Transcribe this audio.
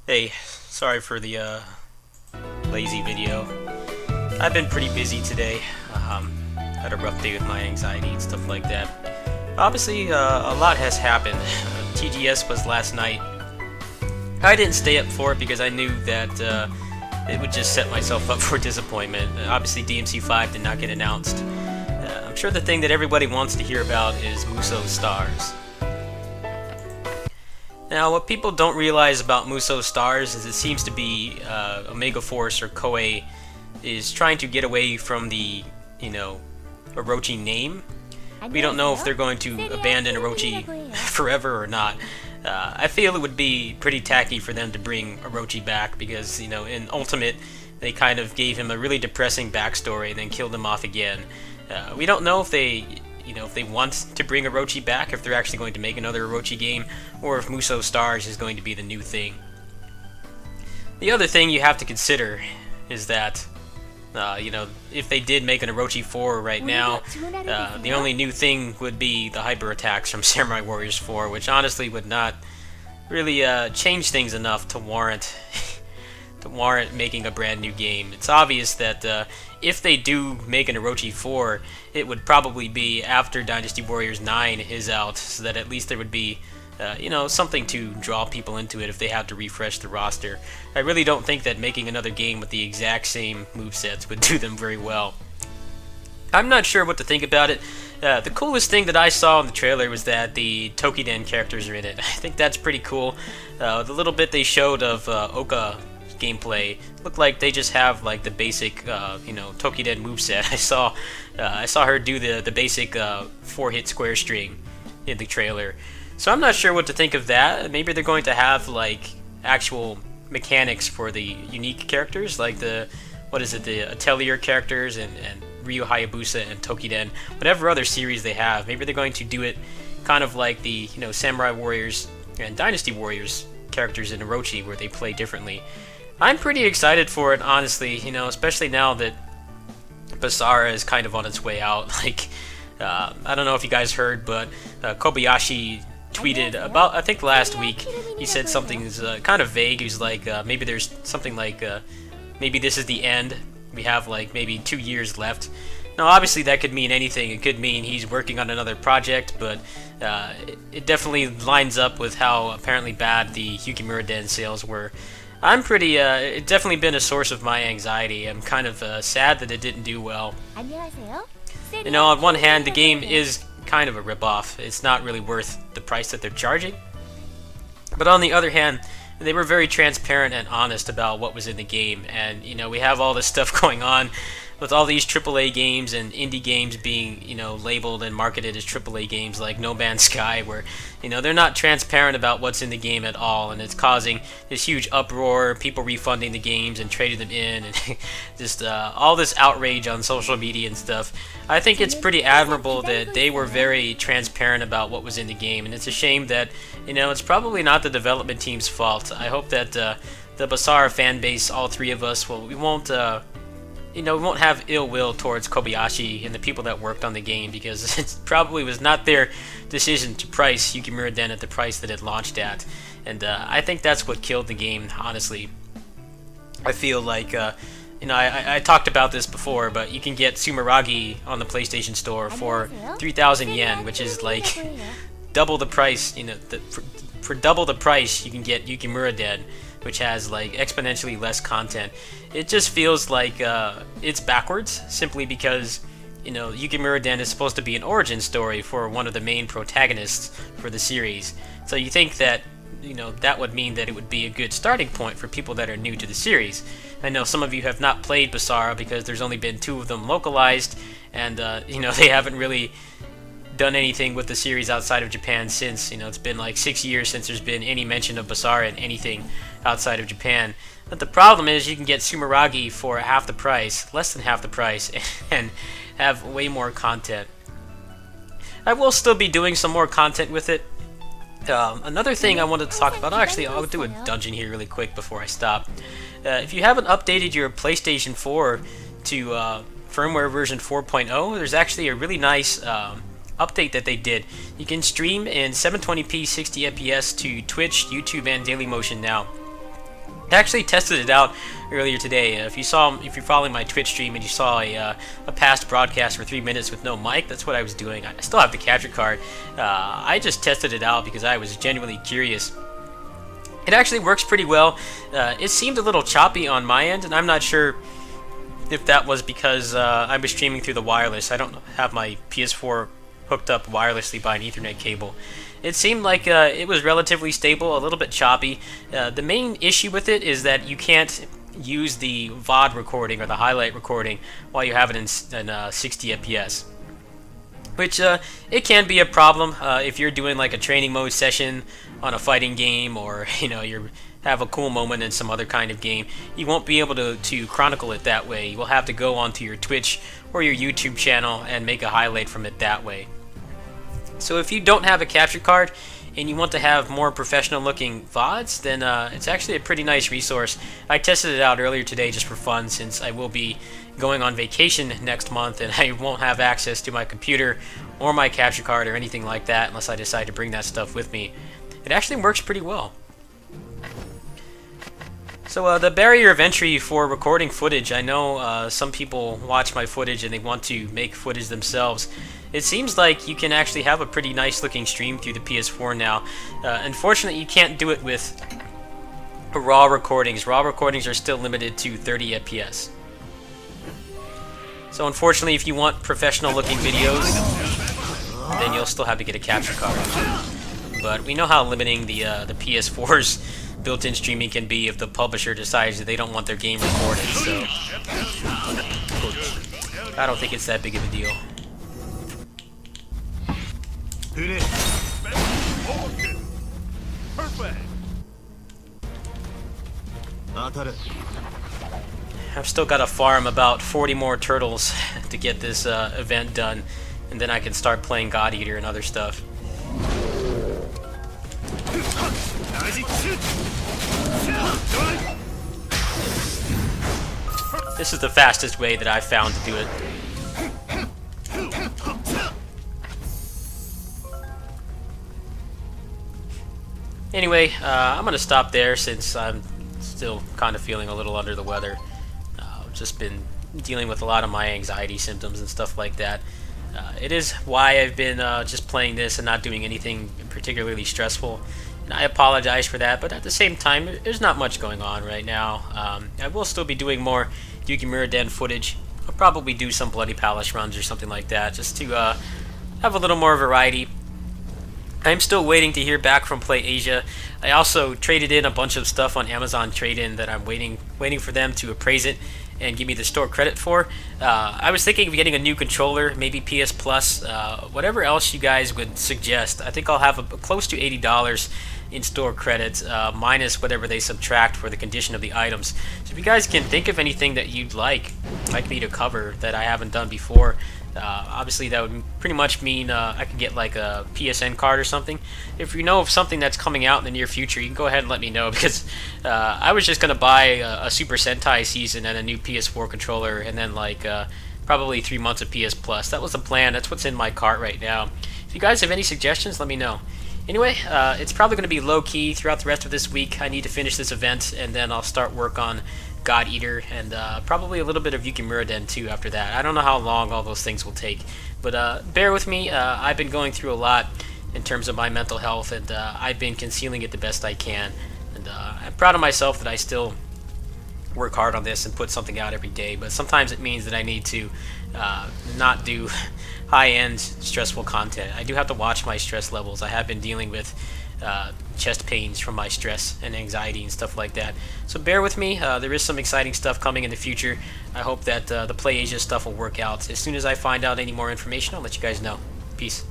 Hey, sorry for the lazy video. I've been pretty busy today. Had a rough day with my anxiety and stuff like that. Obviously, a lot has happened. TGS was last night. I didn't stay up for it because I knew that it would just set myself up for disappointment. Obviously, DMC5 did not get announced. I'm sure the thing that everybody wants to hear about is Musou Stars. Now, what people don't realize about Musou Stars is it seems to be Omega Force or Koei is trying to get away from the, Orochi name. We don't know if they're going to abandon Orochi forever or not. I feel it would be pretty tacky for them to bring Orochi back because, in Ultimate, they kind of gave him a really depressing backstory and then killed him off again. We don't know if they want to bring Orochi back, if they're actually going to make another Orochi game, or if Musou Stars is going to be the new thing. The other thing you have to consider is that, if they did make an Orochi 4 right now, the only new thing would be the hyper attacks from Samurai Warriors 4, which honestly would not really change things enough to warrant making a brand new game. It's obvious that if they do make an Orochi 4, it would probably be after Dynasty Warriors 9 is out, so that at least there would be something to draw people into it if they have to refresh the roster. I really don't think that making another game with the exact same movesets would do them very well. I'm not sure what to think about it. The coolest thing that I saw in the trailer was that the Tokiden characters are in it. I think that's pretty cool. The little bit they showed of Oka gameplay looked like they just have like the basic Tokiden moveset. I saw her do the basic 4-hit square string in the trailer. So I'm not sure what to think of that. Maybe they're going to have like actual mechanics for the unique characters, like the Atelier characters and Ryu Hayabusa and Tokiden, whatever other series they have. Maybe they're going to do it kind of like the Samurai Warriors and Dynasty Warriors characters in Orochi, where they play differently. I'm pretty excited for it, honestly, especially now that BASARA is kind of on its way out. Like, I don't know if you guys heard, but Kobayashi tweeted about, I think last week, he said something kind of vague. He was like, maybe there's something like, maybe this is the end. We have like maybe 2 years left. Now, obviously, that could mean anything. It could mean he's working on another project, but it definitely lines up with how apparently bad the Yukimura Den sales were. I'm pretty, it's definitely been a source of my anxiety. I'm kind of sad that it didn't do well. On one hand, the game is kind of a ripoff. It's not really worth the price that they're charging. But on the other hand, they were very transparent and honest about what was in the game. And, we have all this stuff going on with all these AAA games and indie games being, labeled and marketed as AAA games like No Man's Sky, where, they're not transparent about what's in the game at all, and it's causing this huge uproar, people refunding the games and trading them in, and just all this outrage on social media and stuff. I think it's pretty admirable that they were very transparent about what was in the game, and it's a shame that, it's probably not the development team's fault. I hope that the BASARA fan base, all three of us, we won't have ill will towards Kobayashi and the people that worked on the game, because it probably was not their decision to price Yukimura Den at the price that it launched at. And I think that's what killed the game, honestly. I feel like, I talked about this before, but you can get Sumeragi on the PlayStation Store for 3,000 yen, which is like double the price. For double the price, you can get Yukimura Den, which has like exponentially less content. It just feels like it's backwards, simply because Yukimura Den is supposed to be an origin story for one of the main protagonists for the series. So you think that that would mean that it would be a good starting point for people that are new to the series. I know some of you have not played BASARA because there's only been 2 of them localized, and they haven't really done anything with the series outside of Japan since. It's been like 6 years since there's been any mention of BASARA in anything outside of Japan. But the problem is you can get Sumeragi for half the price, less than half the price, and have way more content. I will still be doing some more content with it. Another thing I wanted to talk about, actually I'll do a dungeon here really quick before I stop. If you haven't updated your PlayStation 4 to firmware version 4.0, there's actually a really nice update that they did. You can stream in 720p 60 fps to Twitch, YouTube, and Dailymotion now. I actually tested it out earlier today. If you're following my Twitch stream and you saw a past broadcast for 3 minutes with no mic, that's what I was doing. I still have the capture card. I just tested it out because I was genuinely curious. It actually works pretty well. It seemed a little choppy on my end, and I'm not sure if that was because I was streaming through the wireless. I don't have my PS4 hooked up wirelessly by an Ethernet cable. It seemed like it was relatively stable, a little bit choppy. The main issue with it is that you can't use the VOD recording or the highlight recording while you have it in 60 FPS. Which it can be a problem if you're doing like a training mode session on a fighting game, or you have a cool moment in some other kind of game. You won't be able to chronicle it that way. You will have to go onto your Twitch or your YouTube channel and make a highlight from it that way. So if you don't have a capture card and you want to have more professional looking VODs, then it's actually a pretty nice resource. I tested it out earlier today just for fun, since I will be going on vacation next month and I won't have access to my computer or my capture card or anything like that unless I decide to bring that stuff with me. It actually works pretty well. So the barrier of entry for recording footage, I know some people watch my footage and they want to make footage themselves. It seems like you can actually have a pretty nice looking stream through the PS4 now. Unfortunately, you can't do it with RAW recordings. RAW recordings are still limited to 30 FPS. So unfortunately, if you want professional looking videos, then you'll still have to get a capture card. But we know how limiting the PS4's built-in streaming can be if the publisher decides that they don't want their game recorded. So I don't think it's that big of a deal. I've still got to farm about 40 more turtles to get this event done, and then I can start playing God Eater and other stuff. This is the fastest way that I've found to do it. Anyway, I'm going to stop there since I'm still kind of feeling a little under the weather. I've just been dealing with a lot of my anxiety symptoms and stuff like that. It is why I've been just playing this and not doing anything particularly stressful. And I apologize for that, but at the same time, there's not much going on right now. I will still be doing more Yukimura Den footage. I'll probably do some Bloody Palace runs or something like that, just to have a little more variety. I'm still waiting to hear back from PlayAsia. I also traded in a bunch of stuff on Amazon Trade-In that I'm waiting for them to appraise it and give me the store credit for. I was thinking of getting a new controller, maybe PS Plus, whatever else you guys would suggest. I think I'll have close to $80 in store credits, minus whatever they subtract for the condition of the items. So if you guys can think of anything that you'd like me to cover that I haven't done before, obviously that would pretty much mean I could get like a PSN card or something. If you know of something that's coming out in the near future, you can go ahead and let me know, because I was just going to buy a Super Sentai season and a new PS4 controller, and then like probably 3 months of PS Plus. That was the plan. That's what's in my cart right now. If you guys have any suggestions, let me know. Anyway, it's probably going to be low-key throughout the rest of this week. I need to finish this event, and then I'll start work on God Eater, and probably a little bit of Yukimura Den too after that. I don't know how long all those things will take, but bear with me. I've been going through a lot in terms of my mental health, and I've been concealing it the best I can. And I'm proud of myself that I still work hard on this and put something out every day, but sometimes it means that I need to not do high-end stressful content. I do have to watch my stress levels. I have been dealing with chest pains from my stress and anxiety and stuff like that. So bear with me. There is some exciting stuff coming in the future. I hope that the PlayAsia stuff will work out. As soon as I find out any more information, I'll let you guys know. Peace.